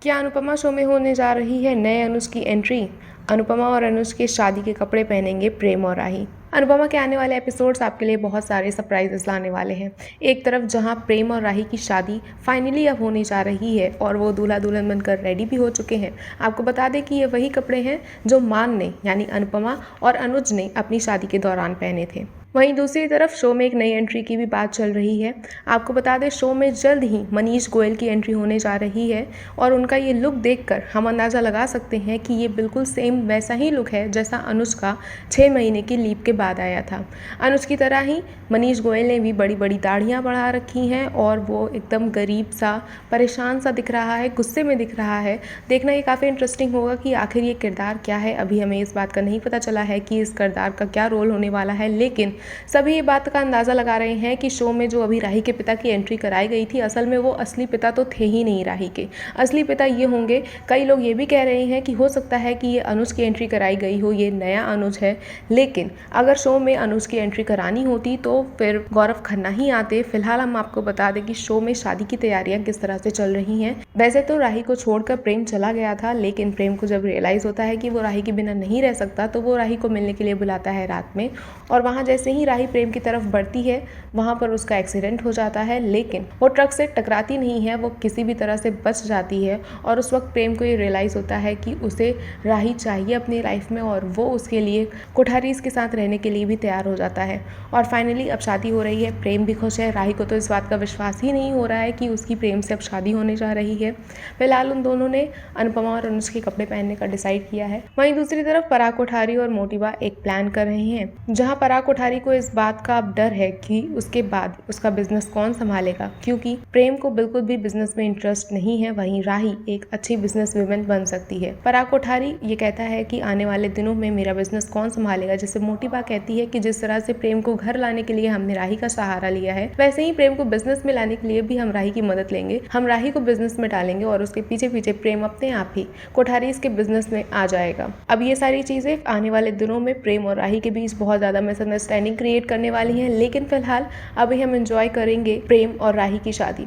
क्या अनुपमा शो में होने जा रही है नए अनुज की एंट्री? अनुपमा और अनुज के शादी के कपड़े पहनेंगे प्रेम और राही। अनुपमा के आने वाले एपिसोड्स आपके लिए बहुत सारे सरप्राइजेस लाने वाले हैं। एक तरफ जहां प्रेम और राही की शादी फाइनली अब होने जा रही है और वो दूल्हा दुल्हन बनकर रेडी भी हो चुके हैं। आपको बता दें कि ये वही कपड़े हैं जो मान ने यानी अनुपमा और अनुज ने अपनी शादी के दौरान पहने थे। वहीं दूसरी तरफ शो में एक नई एंट्री की भी बात चल रही है। आपको बता दें शो में जल्द ही मनीष गोयल की एंट्री होने जा रही है और उनका ये लुक देखकर हम अंदाज़ा लगा सकते हैं कि ये बिल्कुल सेम वैसा ही लुक है जैसा अनुज का 6 महीने की लीव के बाद आया था। अनुज की तरह ही मनीष गोयल ने भी बड़ी बड़ी दाढ़ियाँ बढ़ा रखी हैं और वो एकदम गरीब सा परेशान सा दिख रहा है, गुस्से में दिख रहा है। देखना ये काफ़ी इंटरेस्टिंग होगा कि आखिर ये किरदार क्या है। अभी हमें इस बात का नहीं पता चला है कि इस किरदार का क्या रोल होने वाला है, लेकिन सभी ये बात का अंदाज़ा लगा रहे हैं कि शो में जो अभी राही के पिता की एंट्री कराई गई थी, असल में वो असली पिता तो थे ही नहीं राही के। असली पिता ये होंगे। कई लोग ये भी कह रहे हैं कि हो सकता है कि ये अनुज की एंट्री कराई गई हो, ये नया अनुज है। लेकिन अगर शो में अनुज की एंट्री करानी होती तो फिर गौरव खन्ना ही आते। फिलहाल हम आपको बता दें कि शो में शादी की तैयारियां किस तरह से चल रही हैं। वैसे तो राही को छोड़कर प्रेम चला गया था, लेकिन प्रेम को जब रियलाइज़ होता है कि वो राही के बिना नहीं रह सकता तो वो राही को मिलने के लिए बुलाता है रात में। और वहाँ जैसे ही राही प्रेम की तरफ बढ़ती है वहाँ पर उसका एक्सीडेंट हो जाता है, लेकिन वो ट्रक से टकराती नहीं है, वो किसी भी तरह से बच जाती है। और उस वक्त प्रेम को ये रियलाइज़ होता है कि उसे राही चाहिए अपनी लाइफ में और वो उसके लिए कोठारीज के साथ रहने के लिए भी तैयार हो जाता है। और फाइनली अब शादी हो रही है, प्रेम भी खुश है। राही को तो इस बात का विश्वास ही नहीं हो रहा है कि उसकी प्रेम से अब शादी होने जा रही है। फिलहाल उन दोनों ने अनुपमा और अनुज के कपड़े पहनने का डिसाइड किया है। वहीं दूसरी तरफ पराग कोठारी और मोटिबा एक प्लान कर रहे हैं, जहाँ पराग कोठारी को इस बात का अब डर है कि उसके बाद उसका बिजनेस कौन संभालेगा, क्योंकि प्रेम को बिल्कुल भी बिजनेस में इंटरेस्ट नहीं है। वहीं राही एक अच्छी बिजनेस वुमेन बन सकती है। पराग कोठारी ये कहता है कि आने वाले दिनों में मेरा बिजनेस कौन संभालेगा, जिससे मोटिबा कहती है कि जिस तरह से प्रेम को घर लाने के लिए हमने राही का सहारा लिया है, वैसे ही प्रेम को बिजनेस में लाने के लिए भी हम राही की मदद लेंगे। हम राही को बिजनेस में डालेंगे और उसके पीछे पीछे प्रेम अपने आप ही कोठारीज के बिजनेस में आ जाएगा। अब ये सारी चीजें आने वाले दिनों में प्रेम और राही के बीच बहुत ज्यादा मिसअंडरस्टैंडिंग क्रिएट करने वाली हैं, लेकिन फिलहाल अभी हम एंजॉय करेंगे प्रेम और राही की शादी।